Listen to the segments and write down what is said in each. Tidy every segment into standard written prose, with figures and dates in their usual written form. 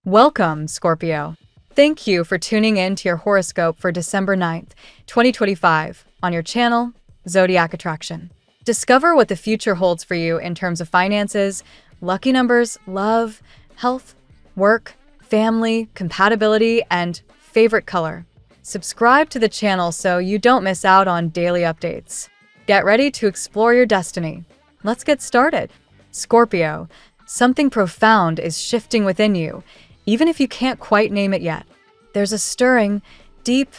Welcome, Scorpio. Thank you for tuning in to your horoscope for December 9th, 2025, on your channel, Zodiac Attraction. Discover what the future holds for you in terms of finances, lucky numbers, love, health, work, family, compatibility, and favorite color. Subscribe to the channel so you don't miss out on daily updates. Get ready to explore your destiny. Let's get started. Scorpio, something profound is shifting within you, even if you can't quite name it yet. There's a stirring, deep,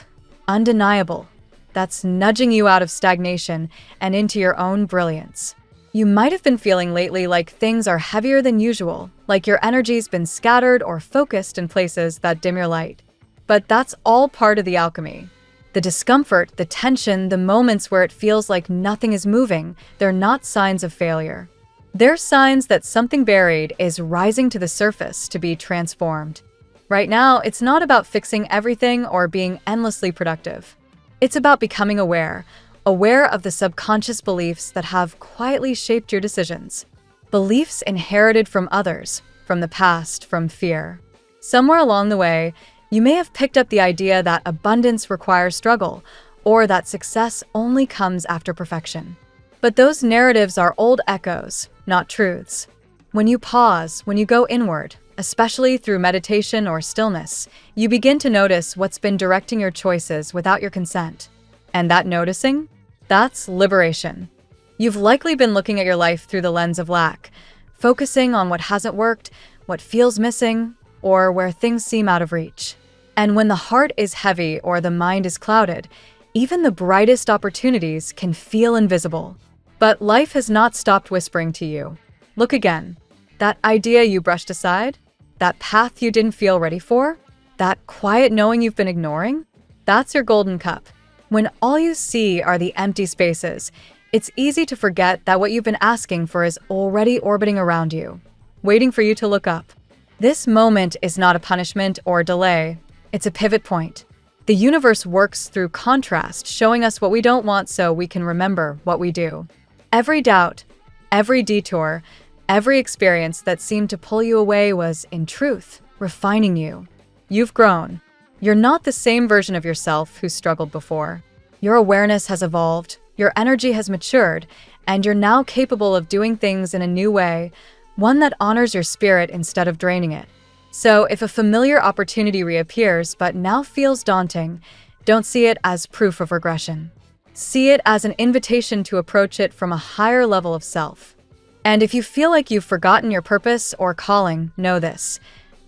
undeniable, that's nudging you out of stagnation and into your own brilliance. You might have been feeling lately like things are heavier than usual, like your energy's been scattered or focused in places that dim your light. But that's all part of the alchemy. The discomfort, the tension, the moments where it feels like nothing is moving, they're not signs of failure. They're signs that something buried is rising to the surface to be transformed. Right now, it's not about fixing everything or being endlessly productive. It's about becoming aware of the subconscious beliefs that have quietly shaped your decisions. Beliefs inherited from others, from the past, from fear. Somewhere along the way, you may have picked up the idea that abundance requires struggle, or that success only comes after perfection. But those narratives are old echoes, not truths. When you pause, when you go inward, especially through meditation or stillness, you begin to notice what's been directing your choices without your consent. And that noticing? That's liberation. You've likely been looking at your life through the lens of lack, focusing on what hasn't worked, what feels missing, or where things seem out of reach. And when the heart is heavy or the mind is clouded, even the brightest opportunities can feel invisible. But life has not stopped whispering to you. Look again. That idea you brushed aside? That path you didn't feel ready for? That quiet knowing you've been ignoring? That's your golden cup. When all you see are the empty spaces, it's easy to forget that what you've been asking for is already orbiting around you, waiting for you to look up. This moment is not a punishment or delay. It's a pivot point. The universe works through contrast, showing us what we don't want so we can remember what we do. Every doubt, every detour, every experience that seemed to pull you away was, in truth, refining you. You've grown. You're not the same version of yourself who struggled before. Your awareness has evolved, your energy has matured, and you're now capable of doing things in a new way, one that honors your spirit instead of draining it. So if a familiar opportunity reappears but now feels daunting, don't see it as proof of regression. See it as an invitation to approach it from a higher level of self. And if you feel like you've forgotten your purpose or calling, know this.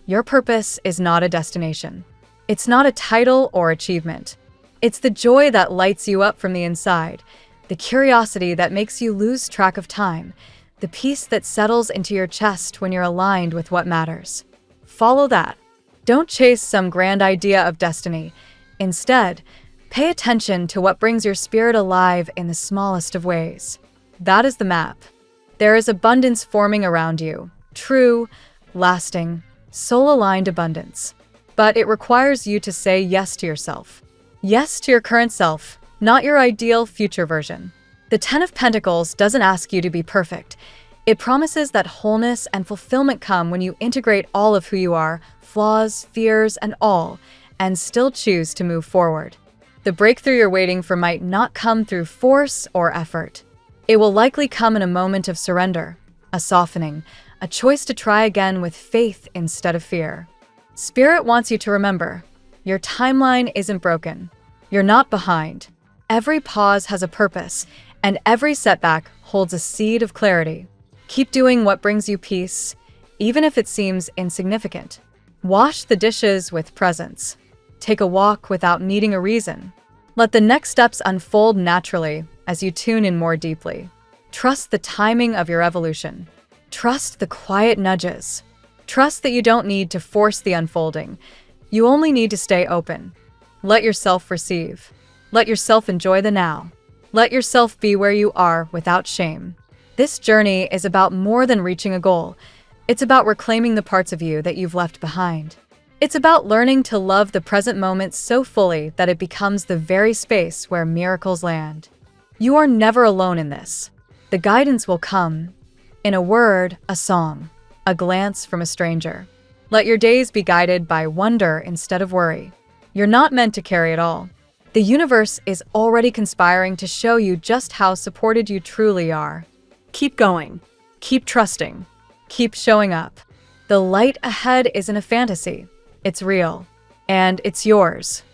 Your purpose is not a destination. It's not a title or achievement. It's the joy that lights you up from the inside, the curiosity that makes you lose track of time, the peace that settles into your chest when you're aligned with what matters. Follow that. Don't chase some grand idea of destiny. Instead, pay attention to what brings your spirit alive in the smallest of ways. That is the map. There is abundance forming around you. True, lasting, soul-aligned abundance. But it requires you to say yes to yourself. Yes to your current self, not your ideal future version. The Ten of Pentacles doesn't ask you to be perfect. It promises that wholeness and fulfillment come when you integrate all of who you are, flaws, fears, and all, and still choose to move forward. The breakthrough you're waiting for might not come through force or effort. It will likely come in a moment of surrender, a softening, a choice to try again with faith instead of fear. Spirit wants you to remember, your timeline isn't broken. You're not behind. Every pause has a purpose, and every setback holds a seed of clarity. Keep doing what brings you peace, even if it seems insignificant. Wash the dishes with presence. Take a walk without needing a reason. Let the next steps unfold naturally as you tune in more deeply. Trust the timing of your evolution. Trust the quiet nudges. Trust that you don't need to force the unfolding. You only need to stay open. Let yourself receive. Let yourself enjoy the now. Let yourself be where you are without shame. This journey is about more than reaching a goal. It's about reclaiming the parts of you that you've left behind. It's about learning to love the present moment so fully that it becomes the very space where miracles land. You are never alone in this. The guidance will come in a word, a song, a glance from a stranger. Let your days be guided by wonder instead of worry. You're not meant to carry it all. The universe is already conspiring to show you just how supported you truly are. Keep going. Keep trusting. Keep showing up. The light ahead isn't a fantasy. It's real. And it's yours.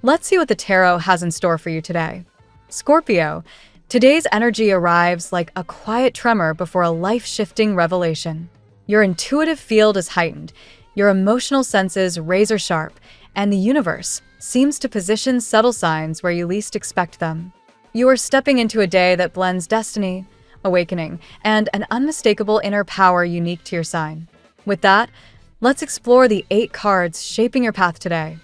Let's see what the tarot has in store for you today. Scorpio, today's energy arrives like a quiet tremor before a life-shifting revelation. Your intuitive field is heightened, your emotional senses razor sharp, and the universe seems to position subtle signs where you least expect them. You are stepping into a day that blends destiny, awakening, and an unmistakable inner power unique to your sign. With that, let's explore the 8 cards shaping your path today.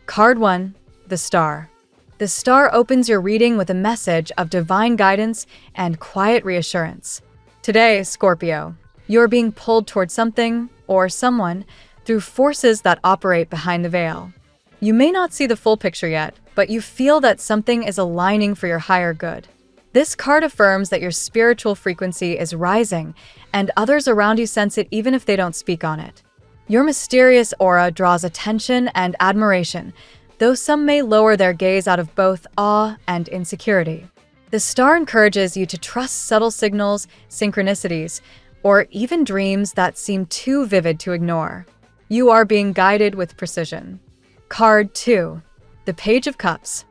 Card 1, the Star. The Star opens your reading with a message of divine guidance and quiet reassurance. Today, Scorpio, you're being pulled toward something or someone through forces that operate behind the veil. You may not see the full picture yet, but you feel that something is aligning for your higher good. This card affirms that your spiritual frequency is rising, and others around you sense it even if they don't speak on it. Your mysterious aura draws attention and admiration, though some may lower their gaze out of both awe and insecurity. The Star encourages you to trust subtle signals, synchronicities, or even dreams that seem too vivid to ignore. You are being guided with precision. Card 2, the Page of Cups.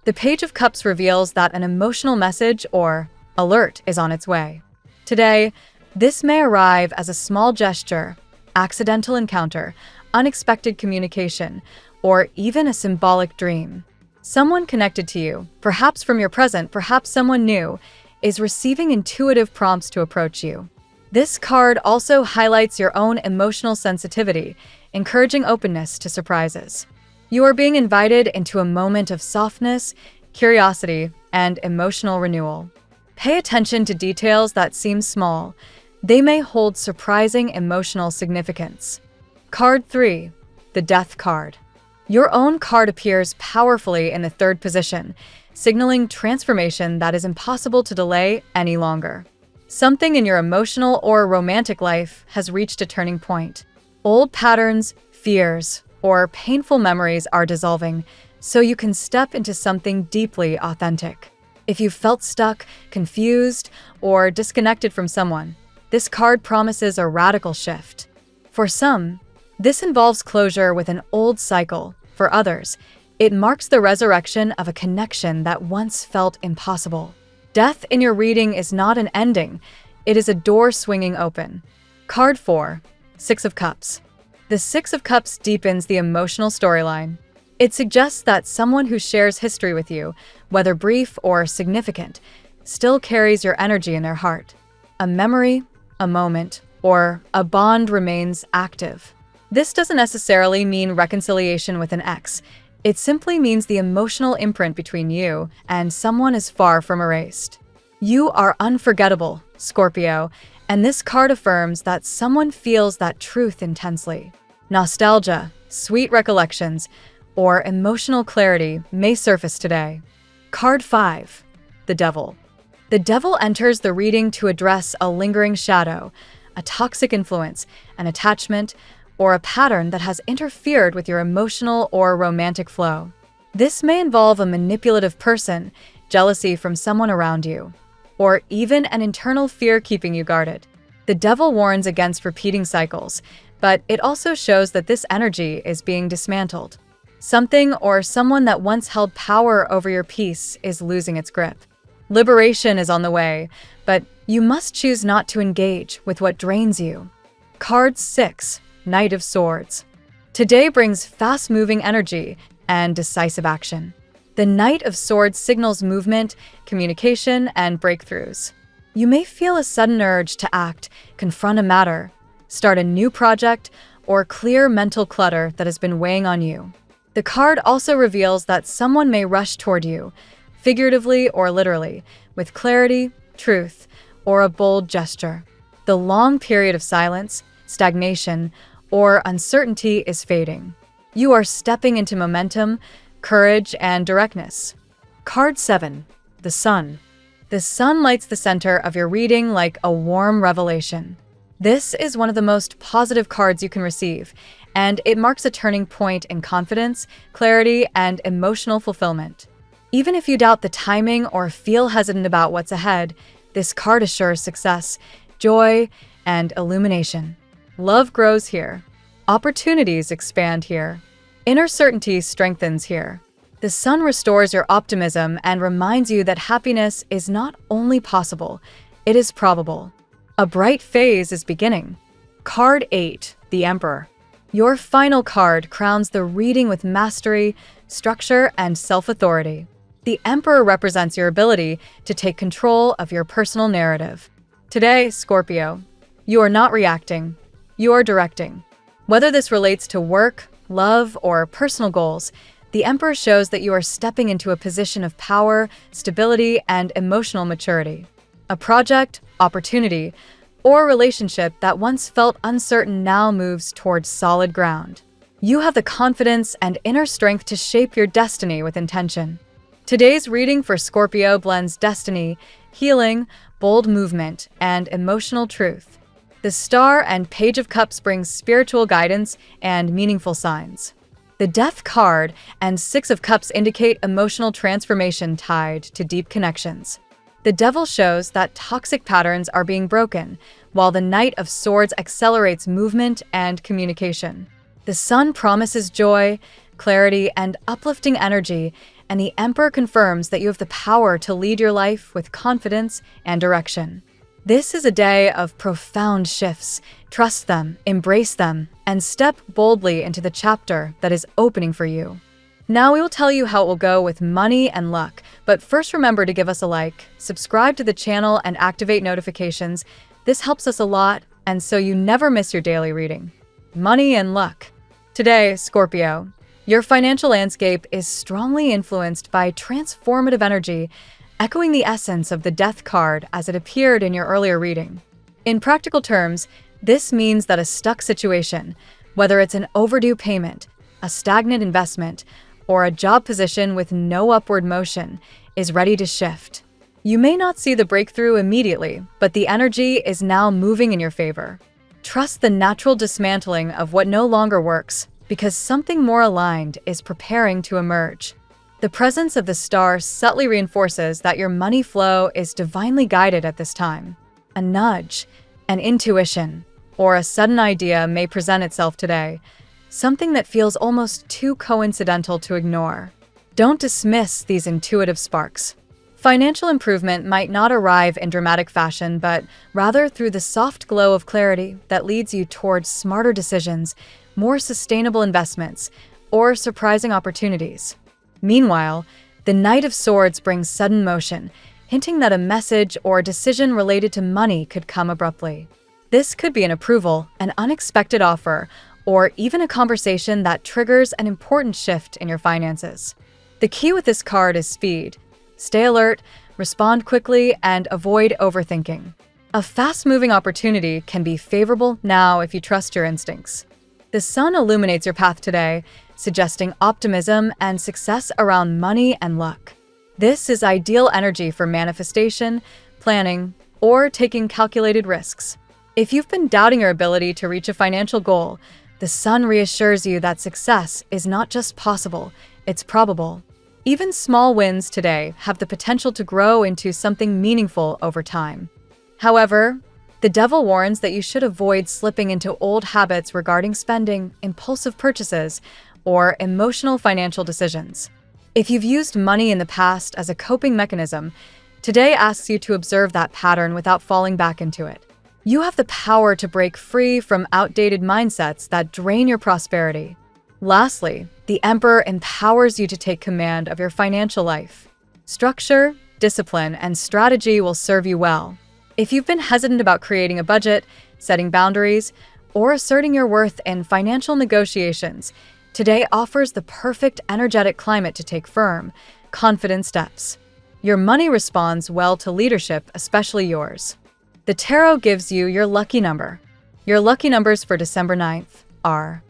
The Page of Cups reveals that an emotional message or alert is on its way. Today, this may arrive as a small gesture, accidental encounter, unexpected communication, or even a symbolic dream. Someone connected to you, perhaps from your present, perhaps someone new, is receiving intuitive prompts to approach you. This card also highlights your own emotional sensitivity, encouraging openness to surprises. You are being invited into a moment of softness, curiosity, and emotional renewal. Pay attention to details that seem small. They may hold surprising emotional significance. Card 3, the Death card. Your own card appears powerfully in the 3rd position, signaling transformation that is impossible to delay any longer. Something in your emotional or romantic life has reached a turning point. Old patterns, fears, or painful memories are dissolving, so you can step into something deeply authentic. If you felt stuck, confused, or disconnected from someone, this card promises a radical shift. For some, this involves closure with an old cycle. For others, it marks the resurrection of a connection that once felt impossible. Death in your reading is not an ending, it is a door swinging open. Card 4, 6 of Cups. The 6 of Cups deepens the emotional storyline. It suggests that someone who shares history with you, whether brief or significant, still carries your energy in their heart. A memory, a moment, or a bond remains active. This doesn't necessarily mean reconciliation with an ex. It simply means the emotional imprint between you and someone is far from erased. You are unforgettable, Scorpio, and this card affirms that someone feels that truth intensely. Nostalgia, sweet recollections, or emotional clarity may surface today. Card 5, the Devil. The Devil enters the reading to address a lingering shadow, a toxic influence, an attachment, or a pattern that has interfered with your emotional or romantic flow. This may involve a manipulative person, jealousy from someone around you, or even an internal fear keeping you guarded. The Devil warns against repeating cycles, but it also shows that this energy is being dismantled. Something or someone that once held power over your peace is losing its grip. Liberation is on the way, but you must choose not to engage with what drains you. Card 6, Knight of Swords. Today brings fast-moving energy and decisive action. The Knight of Swords signals movement, communication, and breakthroughs. You may feel a sudden urge to act, confront a matter, start a new project, or clear mental clutter that has been weighing on you. The card also reveals that someone may rush toward you, figuratively or literally, with clarity, truth, or a bold gesture. The long period of silence, stagnation, or uncertainty is fading. You are stepping into momentum, courage, and directness. Card 7, the Sun. The Sun lights the center of your reading like a warm revelation. This is one of the most positive cards you can receive, and it marks a turning point in confidence, clarity, and emotional fulfillment. Even if you doubt the timing or feel hesitant about what's ahead, this card assures success, joy, and illumination. Love grows here. Opportunities expand here. Inner certainty strengthens here. The sun restores your optimism and reminds you that happiness is not only possible, it is probable. A bright phase is beginning. Card 8, the Emperor. Your final card crowns the reading with mastery, structure, and self-authority. The Emperor represents your ability to take control of your personal narrative. Today, Scorpio, you are not reacting, you are directing. Whether this relates to work, love, or personal goals, the Emperor shows that you are stepping into a position of power, stability, and emotional maturity. A project, opportunity, or relationship that once felt uncertain now moves towards solid ground. You have the confidence and inner strength to shape your destiny with intention. Today's reading for Scorpio blends destiny, healing, bold movement, and emotional truth. The Star and Page of Cups brings spiritual guidance and meaningful signs. The Death card and Six of Cups indicate emotional transformation tied to deep connections. The Devil shows that toxic patterns are being broken, while the Knight of Swords accelerates movement and communication. The Sun promises joy, clarity, and uplifting energy, and the Emperor confirms that you have the power to lead your life with confidence and direction. This is a day of profound shifts. Trust them, embrace them, and step boldly into the chapter that is opening for you. Now we will tell you how it will go with money and luck, but first remember to give us a like, subscribe to the channel, and activate notifications. This helps us a lot, and so you never miss your daily reading. Money and luck. Today, Scorpio, your financial landscape is strongly influenced by transformative energy, echoing the essence of the Death card as it appeared in your earlier reading. In practical terms, this means that a stuck situation, whether it's an overdue payment, a stagnant investment, or a job position with no upward motion, is ready to shift. You may not see the breakthrough immediately, but the energy is now moving in your favor. Trust the natural dismantling of what no longer works, because something more aligned is preparing to emerge. The presence of the Star subtly reinforces that your money flow is divinely guided at this time. A nudge, an intuition, or a sudden idea may present itself today, something that feels almost too coincidental to ignore. Don't dismiss these intuitive sparks. Financial improvement might not arrive in dramatic fashion, but rather through the soft glow of clarity that leads you towards smarter decisions, more sustainable investments, or surprising opportunities. Meanwhile, the Knight of Swords brings sudden motion, hinting that a message or decision related to money could come abruptly. This could be an approval, an unexpected offer, or even a conversation that triggers an important shift in your finances. The key with this card is speed. Stay alert, respond quickly, and avoid overthinking. A fast-moving opportunity can be favorable now if you trust your instincts. The Sun illuminates your path today, suggesting optimism and success around money and luck. This is ideal energy for manifestation, planning, or taking calculated risks. If you've been doubting your ability to reach a financial goal, the Sun reassures you that success is not just possible, it's probable. Even small wins today have the potential to grow into something meaningful over time. However, the Devil warns that you should avoid slipping into old habits regarding spending, impulsive purchases, or emotional financial decisions. If you've used money in the past as a coping mechanism, today asks you to observe that pattern without falling back into it. You have the power to break free from outdated mindsets that drain your prosperity. Lastly, the Emperor empowers you to take command of your financial life. Structure, discipline, and strategy will serve you well. If you've been hesitant about creating a budget, setting boundaries, or asserting your worth in financial negotiations, today offers the perfect energetic climate to take firm, confident steps. Your money responds well to leadership, especially yours. The Tarot gives you your lucky number. Your lucky numbers for December 9th are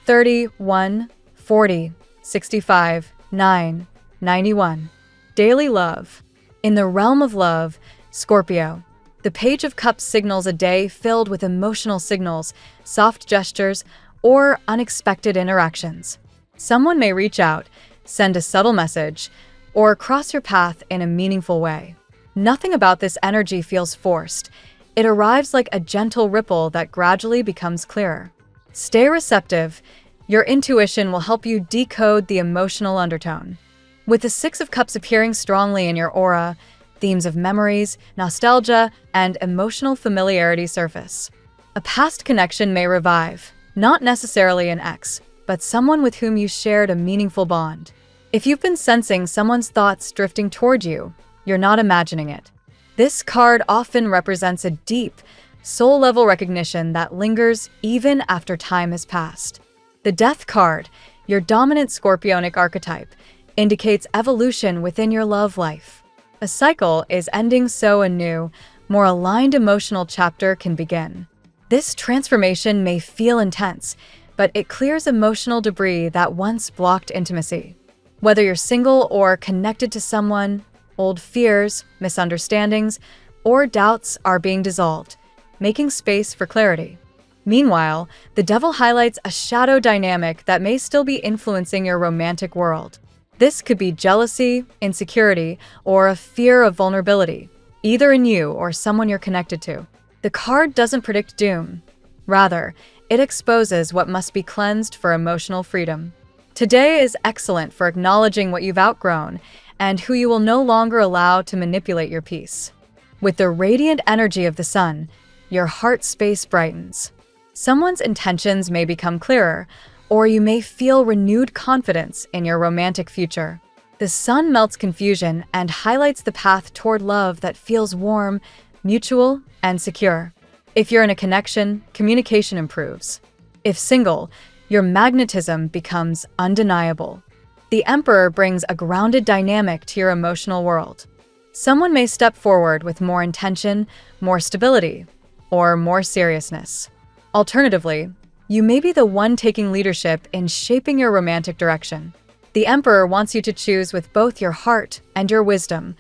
31, 40, 65, 9, 91. Daily love. In the realm of love, Scorpio, the Page of Cups signals a day filled with emotional signals, soft gestures, or unexpected interactions. Someone may reach out, send a subtle message, or cross your path in a meaningful way. Nothing about this energy feels forced. It arrives like a gentle ripple that gradually becomes clearer. Stay receptive. Your intuition will help you decode the emotional undertone. With the Six of Cups appearing strongly in your aura, themes of memories, nostalgia, and emotional familiarity surface. A past connection may revive, not necessarily an ex, but someone with whom you shared a meaningful bond. If you've been sensing someone's thoughts drifting toward you, you're not imagining it. This card often represents a deep, soul-level recognition that lingers even after time has passed. The Death card, your dominant Scorpionic archetype, indicates evolution within your love life. A cycle is ending so a new, more aligned emotional chapter can begin. This transformation may feel intense, but it clears emotional debris that once blocked intimacy. Whether you're single or connected to someone, old fears, misunderstandings, or doubts are being dissolved, making space for clarity. Meanwhile, the Devil highlights a shadow dynamic that may still be influencing your romantic world. This could be jealousy, insecurity, or a fear of vulnerability, either in you or someone you're connected to. The card doesn't predict doom. Rather, it exposes what must be cleansed for emotional freedom. Today is excellent for acknowledging what you've outgrown and who you will no longer allow to manipulate your peace. With the radiant energy of the sun, your heart space brightens. Someone's intentions may become clearer, or you may feel renewed confidence in your romantic future. The sun melts confusion and highlights the path toward love that feels warm, mutual, and secure. If you're in a connection, communication improves. If single, your magnetism becomes undeniable. The Emperor brings a grounded dynamic to your emotional world. Someone may step forward with more intention, more stability, or more seriousness. Alternatively, you may be the one taking leadership in shaping your romantic direction. The Emperor wants you to choose with both your heart and your wisdom.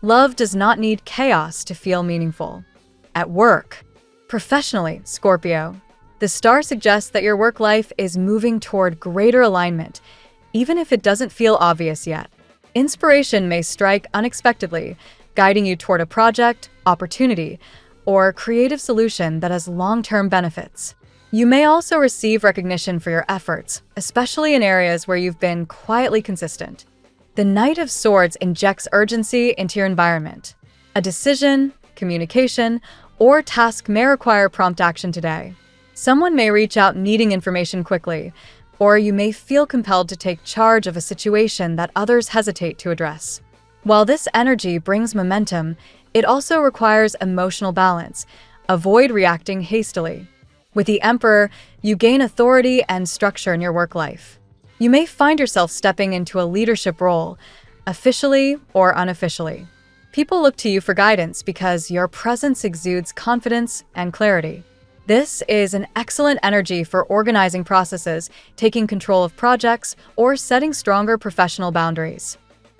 Love does not need chaos to feel meaningful. At work, professionally, Scorpio, the star suggests that your work life is moving toward greater alignment, even if it doesn't feel obvious yet. Inspiration may strike unexpectedly, guiding you toward a project, opportunity, or creative solution that has long-term benefits. You may also receive recognition for your efforts, especially in areas where you've been quietly consistent. The Knight of Swords injects urgency into your environment. A decision, communication, or task may require prompt action today. Someone may reach out needing information quickly, or you may feel compelled to take charge of a situation that others hesitate to address. While this energy brings momentum, it also requires emotional balance. Avoid reacting hastily. With the Emperor, you gain authority and structure in your work life. You may find yourself stepping into a leadership role, officially or unofficially. People look to you for guidance because your presence exudes confidence and clarity. This is an excellent energy for organizing processes, taking control of projects, or setting stronger professional boundaries.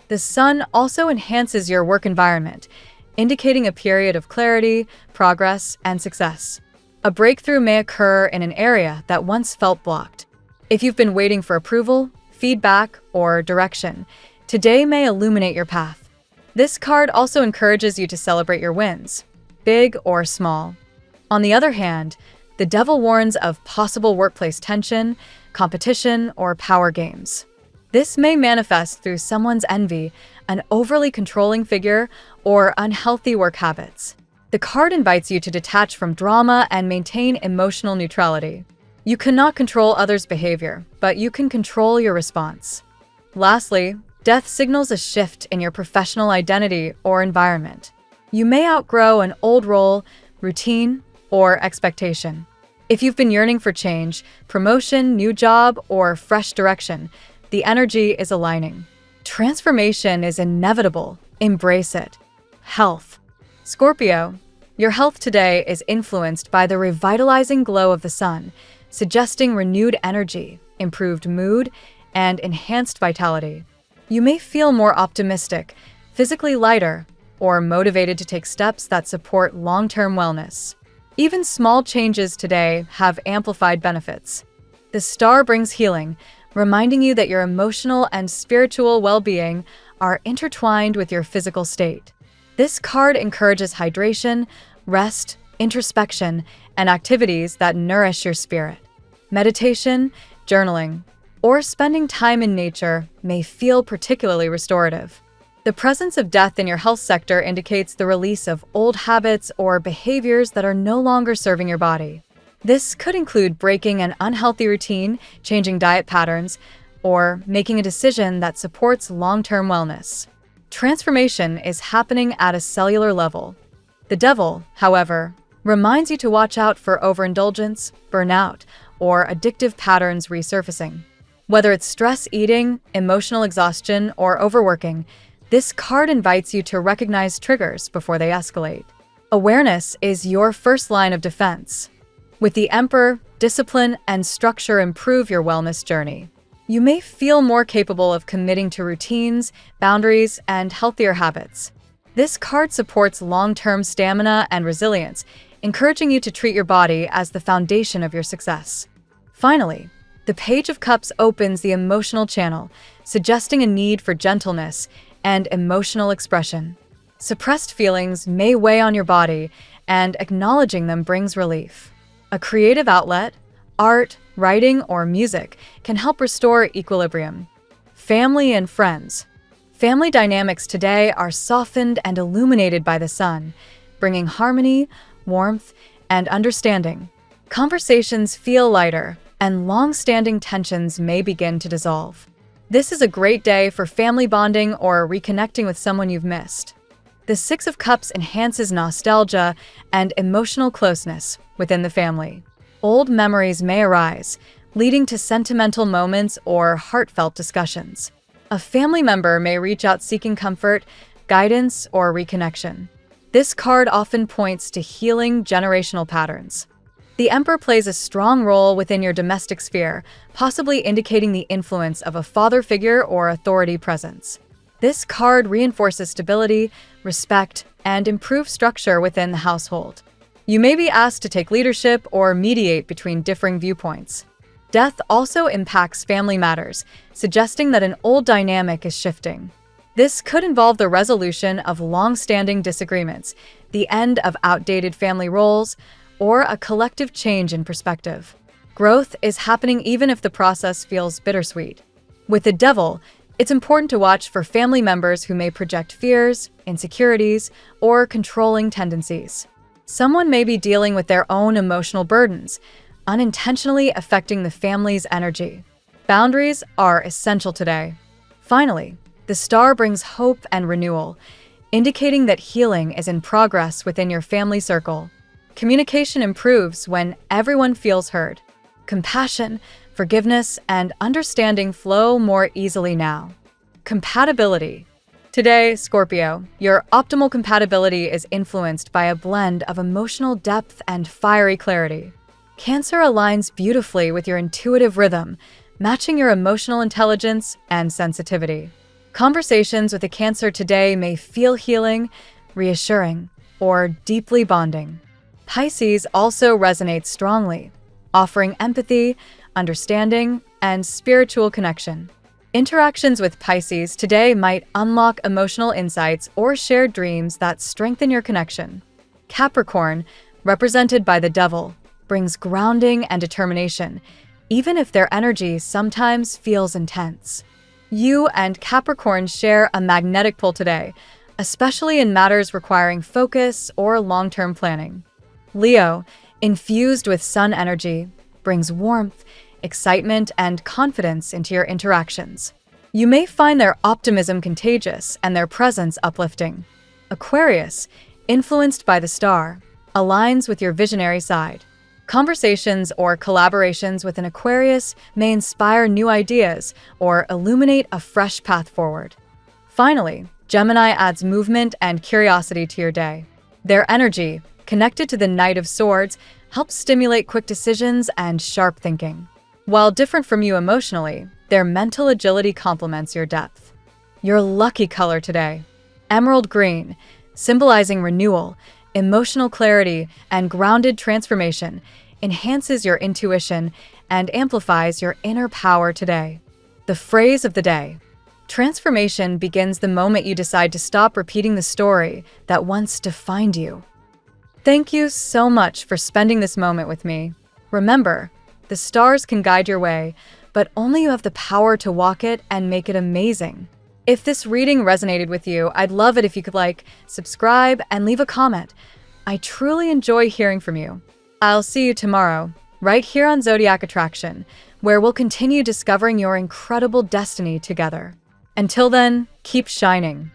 The sun also enhances your work environment, indicating a period of clarity, progress, and success. A breakthrough may occur in an area that once felt blocked. If you've been waiting for approval, feedback, or direction, today may illuminate your path. This card also encourages you to celebrate your wins, big or small. On the other hand, the Devil warns of possible workplace tension, competition, or power games. This may manifest through someone's envy, an overly controlling figure, or unhealthy work habits. The card invites you to detach from drama and maintain emotional neutrality. You cannot control others' behavior, but you can control your response. Lastly, death signals a shift in your professional identity or environment. You may outgrow an old role, routine, or expectation. If you've been yearning for change, promotion, new job, or fresh direction, the energy is aligning. Transformation is inevitable. Embrace it. Health. Scorpio, your health today is influenced by the revitalizing glow of the sun, suggesting renewed energy, improved mood, and enhanced vitality. You may feel more optimistic, physically lighter, or motivated to take steps that support long-term wellness. Even small changes today have amplified benefits. The star brings healing, reminding you that your emotional and spiritual well-being are intertwined with your physical state. This card encourages hydration, rest, introspection, and activities that nourish your spirit. Meditation, journaling, or spending time in nature may feel particularly restorative. The presence of death in your health sector indicates the release of old habits or behaviors that are no longer serving your body. This could include breaking an unhealthy routine, changing diet patterns, or making a decision that supports long-term wellness. Transformation is happening at a cellular level. The devil, however, reminds you to watch out for overindulgence, burnout, or addictive patterns resurfacing. Whether it's stress eating, emotional exhaustion, or overworking, this card invites you to recognize triggers before they escalate. Awareness is your first line of defense. With the Emperor, discipline and structure improve your wellness journey. You may feel more capable of committing to routines, boundaries, and healthier habits. This card supports long-term stamina and resilience, encouraging you to treat your body as the foundation of your success. Finally, the Page of Cups opens the emotional channel, suggesting a need for gentleness and emotional expression. Suppressed feelings may weigh on your body, and acknowledging them brings relief. A creative outlet, art, writing, or music can help restore equilibrium. Family and friends. Family dynamics today are softened and illuminated by the sun, bringing harmony, warmth, and understanding. Conversations feel lighter, and long-standing tensions may begin to dissolve. This is a great day for family bonding or reconnecting with someone you've missed. The Six of Cups enhances nostalgia and emotional closeness within the family. Old memories may arise, leading to sentimental moments or heartfelt discussions. A family member may reach out seeking comfort, guidance, or reconnection. This card often points to healing generational patterns. The Emperor plays a strong role within your domestic sphere, possibly indicating the influence of a father figure or authority presence. This card reinforces stability, respect, and improved structure within the household. You may be asked to take leadership or mediate between differing viewpoints. Death also impacts family matters, suggesting that an old dynamic is shifting. This could involve the resolution of long-standing disagreements, the end of outdated family roles, or a collective change in perspective. Growth is happening even if the process feels bittersweet. With the Devil, it's important to watch for family members who may project fears, insecurities, or controlling tendencies. Someone may be dealing with their own emotional burdens, unintentionally affecting the family's energy. Boundaries are essential today. Finally, the Star brings hope and renewal, indicating that healing is in progress within your family circle. Communication improves when everyone feels heard. Compassion, forgiveness, and understanding flow more easily now. Compatibility. Today, Scorpio, your optimal compatibility is influenced by a blend of emotional depth and fiery clarity. Cancer aligns beautifully with your intuitive rhythm, matching your emotional intelligence and sensitivity. Conversations with a Cancer today may feel healing, reassuring, or deeply bonding. Pisces also resonates strongly, offering empathy, understanding, and spiritual connection. Interactions with Pisces today might unlock emotional insights or shared dreams that strengthen your connection. Capricorn, represented by the Devil, brings grounding and determination, even if their energy sometimes feels intense. You and Capricorn share a magnetic pull today, especially in matters requiring focus or long-term planning. Leo, infused with Sun energy, brings warmth, excitement, and confidence into your interactions. You may find their optimism contagious and their presence uplifting. Aquarius, influenced by the Star, aligns with your visionary side. Conversations or collaborations with an Aquarius may inspire new ideas or illuminate a fresh path forward. Finally, Gemini adds movement and curiosity to your day. Their energy, connected to the Knight of Swords, helps stimulate quick decisions and sharp thinking. While different from you emotionally, their mental agility complements your depth. Your lucky color today: emerald green, symbolizing renewal, emotional clarity, and grounded transformation, enhances your intuition and amplifies your inner power today. The phrase of the day: transformation begins the moment you decide to stop repeating the story that once defined you. Thank you so much for spending this moment with me. Remember, the stars can guide your way, but only you have the power to walk it and make it amazing. If this reading resonated with you, I'd love it if you could like, subscribe, and leave a comment. I truly enjoy hearing from you. I'll see you tomorrow, right here on Zodiac Attraction, where we'll continue discovering your incredible destiny together. Until then, keep shining.